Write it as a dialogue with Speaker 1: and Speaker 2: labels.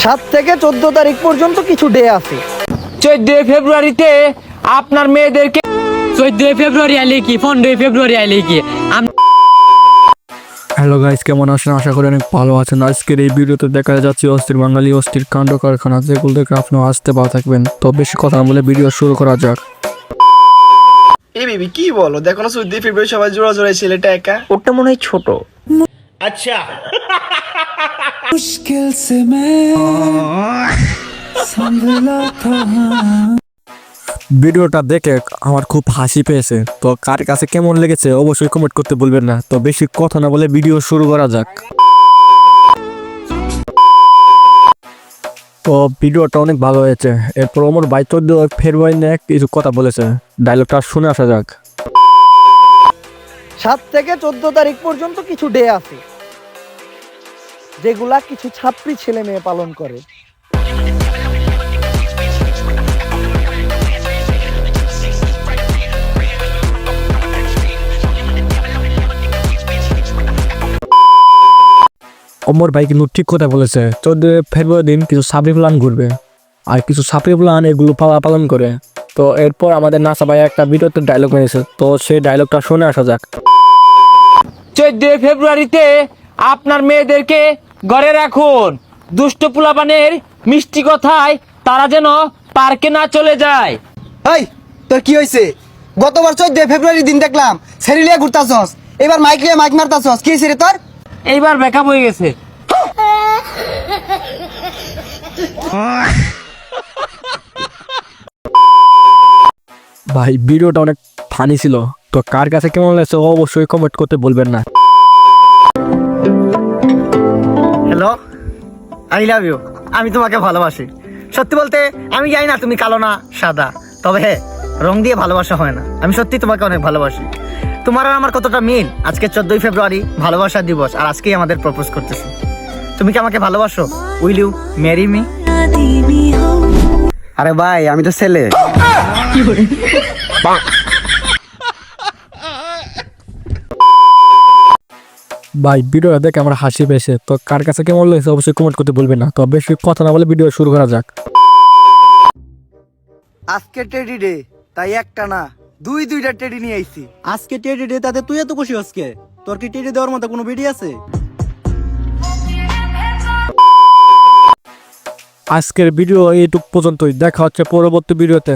Speaker 1: 7 থেকে 14 তারিখ পর্যন্ত কিছু ডে আছে।
Speaker 2: 14 ফেব্রুয়ারিতে আপনার মেয়েদেরকে 14 ফেব্রুয়ারি আইলে কি 15 ফেব্রুয়ারি আইলে কি
Speaker 3: হ্যালো গাইস, কেমন আছেন? আশা করি অনেক ভালো আছেন। আজকের এই ভিডিওতে দেখা যাচ্ছে অস্থির বাঙালি অস্থির কাণ্ড কারখানা, যেগুলো দেখে আপনারা আসতে ভালো থাকবেন। তো বেশি কথা না বলে ভিডিও শুরু করা যাক।
Speaker 4: এই বেবি কি বলো, দেখো না 14 ফেব্রুয়ারি সবাই জোড়া জোড়ায় ছেলেটা একা।
Speaker 1: ওটা মনে হয় ছোট।
Speaker 4: আচ্ছা
Speaker 3: মুশকিল সে ভিডিওটা দেখে আমার খুব হাসি পেয়েছে। তো কার কাছে কেমন লেগেছে অবশ্যই কমেন্ট করতে ভুলবেন না। তো বেশি কথা না বলে ভিডিও শুরু করা যাক। তো ভিডিওটা অনেক ভালো হয়েছে। এরপর আমার ভাই 14 ফেব্রুয়ারি নিয়ে কিছু কথা বলেছে, ডায়লগটা শুনে আসা যাক।
Speaker 1: 7 থেকে 14 তারিখ পর্যন্ত কিছু ডে আছে, যেগুলা কিছু ছাত্রী ছেলে মেয়ে পালন করে।
Speaker 3: অমর ভাই কিন্তু ঠিক কথা বলেছে। 14 ফেব্রুয়ারি দিন কিছু সাবরি প্লান ঘুরবে, আর কিছু সাবরি প্লান এগুলো পালন করে। তো এরপর আমাদের নাসা ভাই একটা ভিডিওতে ডায়লগ মেরেছে, তো সেই ডায়লগটা শুনে আসা যাক।
Speaker 2: 14 ফেব্রুয়ারিতে আপনার মেয়েদেরকে ঘরে রাখুন। দুষ্ট পোলাপানের মিষ্টি কথায় তারা যেন পার্কে না চলে যায়।
Speaker 5: এই তোর কি হয়েছে? গতবার 14 ফেব্রুয়ারি দিন দেখলাম সেরিলিয়া ঘুরতাছস, এবার মাইক লিয়ে মাইক মারতাছস, কি হয়েছে রে তোর?
Speaker 2: এইবার ব্যাকআপ হয়ে গেছে।
Speaker 3: ভাই ভিডিওটা অনেক ফানি ছিল। তো কার কাছে কেমন লাগছে অবশ্যই কমেন্ট করতে বলবেন না।
Speaker 5: Hello, I love you. আমি তোমাকে ভালোবাসি। সত্যি বলতে আমি জানি না তুমি কালো না সাদা, তবে হ্যাঁ, রং দিয়ে ভালোবাসা হয় না। আমি সত্যি তোমাকে অনেক ভালোবাসি। তোমার আর আমার কতটা মিল, আজকে 14 ফেব্রুয়ারি ভালোবাসা দিবস, আর আজকেই আমাদের প্রপোজ করতেছি। তুমি কি আমাকে ভালোবাসো? Will you marry me? আরে ভাই, আমি তো ছেলে।
Speaker 3: ভাই ভিডিওটা দেখে আমার হাসি পেয়েছে। তো কার কাছে কেমন লাগছে অবশ্যই কমেন্ট করতে বলবেন না। তো বেশি কথা না বলে ভিডিও শুরু করা যাক।
Speaker 1: আজকে টেডি ডে, তাই একটা না দুইটা টেডি নিয়ে আইছি।
Speaker 6: আজকে টেডি ডে, তাতে তুই এত খুশি হসকে? তোর কি টেডি দেওয়ার মতো কোনো ভিডিও আছে?
Speaker 3: আজকের ভিডিও এইটুক পর্যন্তই। দেখা হচ্ছে পরবর্তী ভিডিওতে।